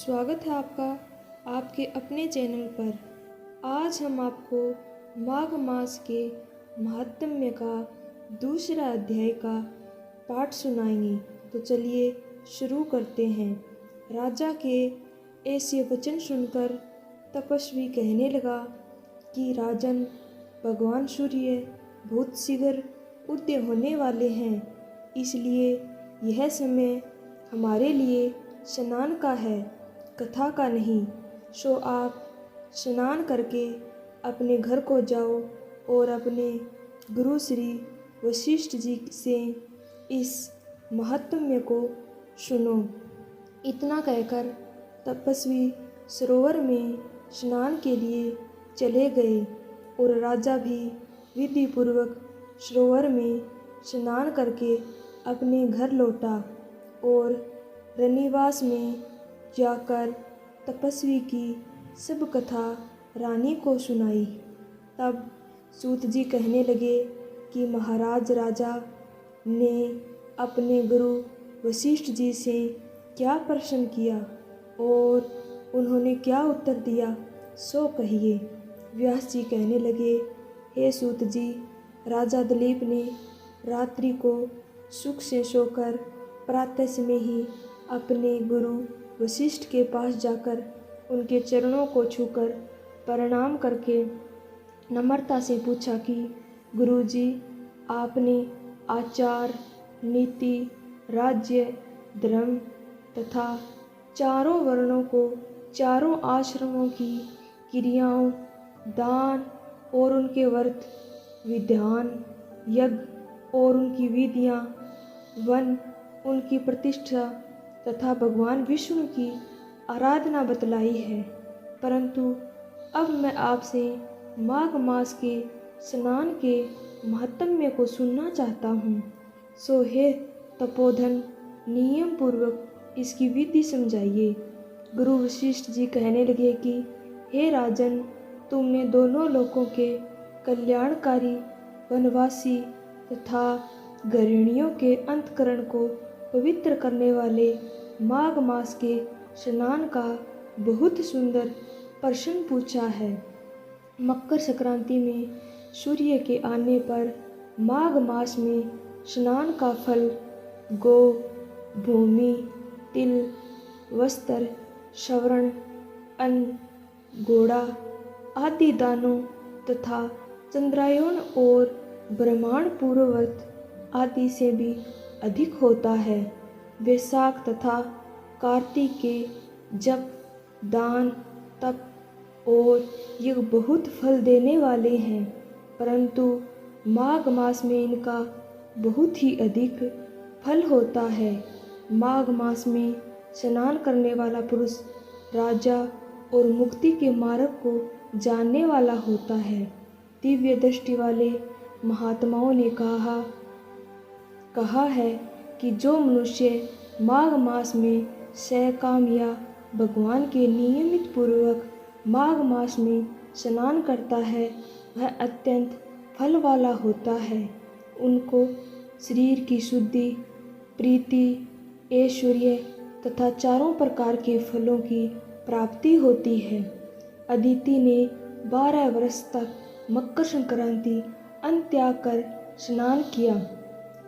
स्वागत है आपका आपके अपने चैनल पर। आज हम आपको माघ मास के महात्म्य का दूसरा अध्याय का पाठ सुनाएंगे। तो चलिए शुरू करते हैं। राजा के ऐसे वचन सुनकर तपस्वी कहने लगा कि राजन, भगवान सूर्य बहुत शीघ्र उदय होने वाले हैं, इसलिए यह समय हमारे लिए स्नान का है, कथा का नहीं। सो आप स्नान करके अपने घर को जाओ और अपने गुरु श्री वशिष्ठ जी से इस महात्म्य को सुनो। इतना कहकर तपस्वी सरोवर में स्नान के लिए चले गए और राजा भी विधि पूर्वक सरोवर में स्नान करके अपने घर लौटा और रनिवास में जाकर तपस्वी की सब कथा रानी को सुनाई। तब सूत जी कहने लगे कि महाराज राजा ने अपने गुरु वशिष्ठ जी से क्या प्रश्न किया और उन्होंने क्या उत्तर दिया, सो कहिए। व्यास जी कहने लगे, हे सूत जी, राजा दिलीप ने रात्रि को सुख से सोकर प्रातः समय ही अपने गुरु वशिष्ठ के पास जाकर उनके चरणों को छूकर प्रणाम करके नम्रता से पूछा कि गुरुजी, आपने आचार, नीति, राज्य, धर्म तथा चारों वर्णों को, चारों आश्रमों की क्रियाओं, दान और उनके व्रत, विधान, यज्ञ और उनकी विधियाँ, वन, उनकी प्रतिष्ठा तथा भगवान विष्णु की आराधना बतलाई है। परंतु अब मैं आपसे माघ मास के स्नान के महात्म्य को सुनना चाहता हूँ। सो हे तपोधन, नियम पूर्वक इसकी विधि समझाइए। गुरु वशिष्ठ जी कहने लगे कि हे राजन, तुमने दोनों लोकों के कल्याणकारी, वनवासी तथा गृहिणियों के अंतःकरण को पवित्र करने वाले माघ मास के स्नान का बहुत सुंदर प्रश्न पूछा है। मकर संक्रांति में सूर्य के आने पर माघ मास में स्नान का फल गौ, भूमि, तिल, वस्त्र, स्वर्ण, अन्न, घोड़ा आदि दानों तथा चंद्रायन और ब्रह्मांड पूर्ववर्त आदि से भी अधिक होता है। वैशाख तथा कार्तिक के जप, दान, तप और यज्ञ बहुत फल देने वाले हैं, परंतु माघ मास में इनका बहुत ही अधिक फल होता है। माघ मास में स्नान करने वाला पुरुष राजा और मुक्ति के मार्ग को जानने वाला होता है। दिव्य दृष्टि वाले महात्माओं ने कहा है कि जो मनुष्य माघ मास में सकाम या भगवान के नियमित पूर्वक माघ मास में स्नान करता है, वह अत्यंत फल वाला होता है। उनको शरीर की शुद्धि, प्रीति, ऐश्वर्य तथा चारों प्रकार के फलों की प्राप्ति होती है। अदिति ने 12 वर्ष तक मकर संक्रांति अन्न त्याग कर स्नान किया।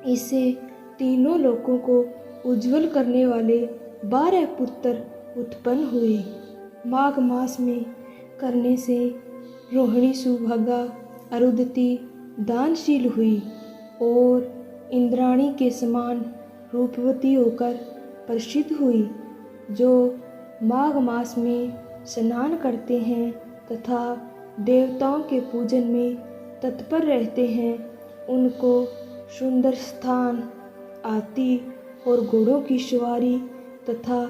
इससे तीनों लोकों को उज्जवल करने वाले 12 पुत्र उत्पन्न हुए। माघ मास में करने से रोहिणी सुभगा अरुंधति दानशील हुई और इंद्राणी के समान रूपवती होकर प्रसिद्ध हुई। जो माघ मास में स्नान करते हैं तथा देवताओं के पूजन में तत्पर रहते हैं, उनको सुंदर स्थान, आती और घोड़ों की सवारी तथा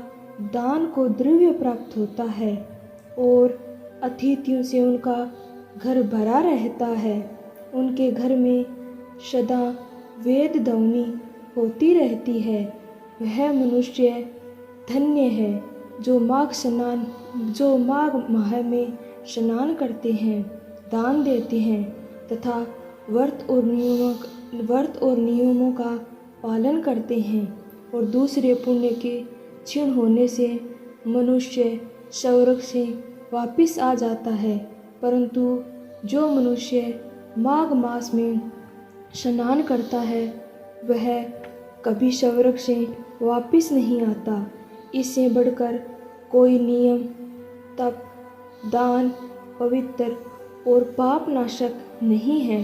दान को द्रव्य प्राप्त होता है और अतिथियों से उनका घर भरा रहता है। उनके घर में सदा वेद ध्वनि होती रहती है। वह मनुष्य धन्य है जो माघ माह में स्नान करते हैं, दान देते हैं तथा व्रत और नियमों का पालन करते हैं और दूसरे पुण्य के क्षीण होने से मनुष्य स्वर्ग से वापस आ जाता है, परंतु जो मनुष्य माघ मास में स्नान करता है वह कभी स्वर्ग से वापस नहीं आता। इससे बढ़कर कोई नियम, तप, दान, पवित्र और पाप नाशक नहीं है।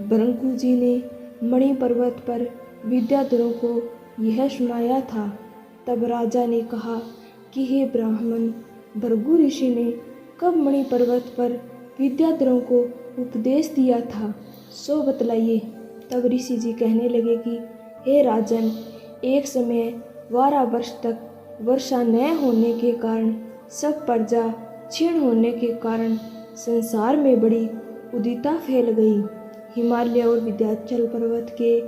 भृगु जी ने मणि पर्वत पर विद्याधरों को यह सुनाया था। तब राजा ने कहा कि हे ब्राह्मण, भृगु ऋषि ने कब मणि पर्वत पर विद्याधरों को उपदेश दिया था, सो बतलाइए। तब ऋषि जी कहने लगे कि हे राजन, एक समय 12 वर्ष तक वर्षा न होने के कारण, सब प्रजा क्षीण होने के कारण संसार में बड़ी उदिता फैल गई। हिमालय और विंध्याचल पर्वत के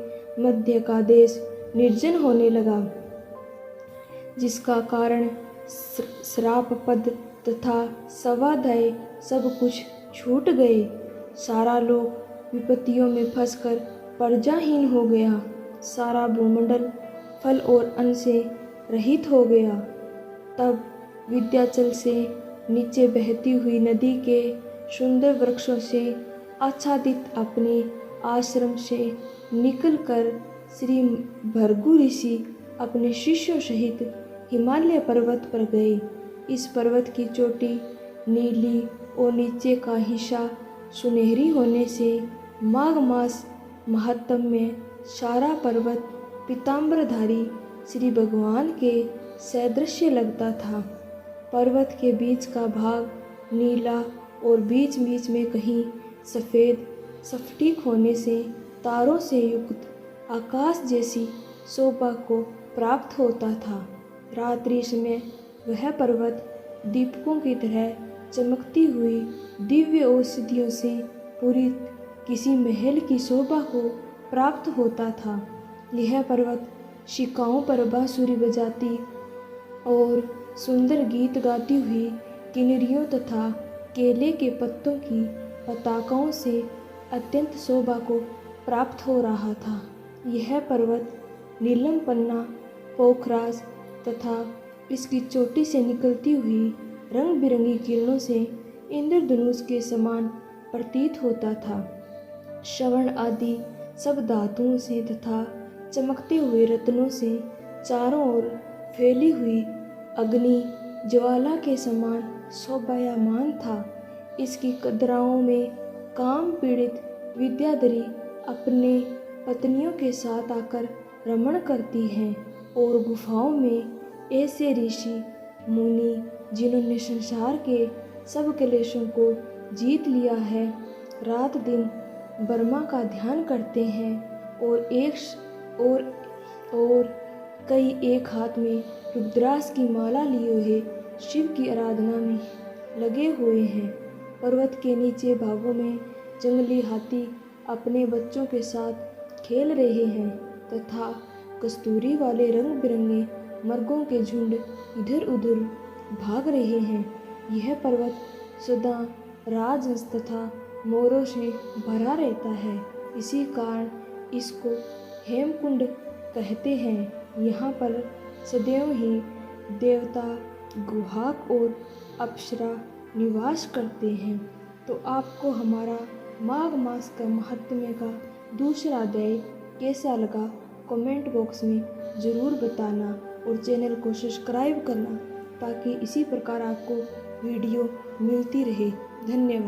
मध्य का देश निर्जन होने लगा, जिसका कारण श्राप पद तथा स्वाध्याय सब कुछ छूट गए। सारा लोग विपत्तियों में फंसकर प्रजाहीन हो गया। सारा भूमंडल फल और अन्न से रहित हो गया। तब विंध्याचल से नीचे बहती हुई नदी के सुंदर वृक्षों से आच्छादित अपने आश्रम से निकलकर श्री भृगु ऋषि अपने शिष्यों सहित हिमालय पर्वत पर गए। इस पर्वत की चोटी नीली और नीचे का हिस्सा सुनहरी होने से माघ मास महात्म्य में सारा पर्वत पीताम्बरधारी श्री भगवान के सदृश्य लगता था। पर्वत के बीच का भाग नीला और बीच बीच में कहीं सफ़ेद स्फटिक होने से तारों से युक्त आकाश जैसी शोभा को प्राप्त होता था। रात्रि समय वह पर्वत दीपकों की तरह चमकती हुई दिव्य औषधियों से पूरी किसी महल की शोभा को प्राप्त होता था। यह पर्वत शिखाओं पर बांसुरी बजाती और सुंदर गीत गाती हुई किन्नरियों तथा केले के पत्तों की पताकाओं से अत्यंत शोभा को प्राप्त हो रहा था। यह पर्वत नीलम पन्ना, पोखराज तथा इसकी चोटी से निकलती हुई रंग बिरंगी किरणों से इंद्रधनुष के समान प्रतीत होता था। श्रवण आदि सब धातुओं से तथा चमकते हुए रत्नों से चारों ओर फैली हुई अग्नि ज्वाला के समान शोभायमान था। इसकी कदराओं में काम पीड़ित विद्याधरी अपने पत्नियों के साथ आकर रमण करती हैं और गुफाओं में ऐसे ऋषि मुनि जिन्होंने संसार के सब क्लेशों को जीत लिया है, रात दिन ब्रह्मा का ध्यान करते हैं और कई एक हाथ में रुद्राक्ष की माला लिए हुए शिव की आराधना में लगे हुए हैं। पर्वत के नीचे भागों में जंगली हाथी अपने बच्चों के साथ खेल रहे हैं तथा कस्तूरी वाले रंग बिरंगे मर्गों के झुंड इधर उधर भाग रहे हैं। यह पर्वत सदा राजहंस तथा मोरों से भरा रहता है, इसी कारण इसको हेमकुंड कहते हैं। यहाँ पर सदैव ही देवता, गुहाक और अप्सरा निवास करते हैं। तो आपको हमारा माघ मास का महात्म्य का दूसरा अध्याय कैसा लगा, कमेंट बॉक्स में ज़रूर बताना और चैनल को सब्सक्राइब करना ताकि इसी प्रकार आपको वीडियो मिलती रहे। धन्यवाद।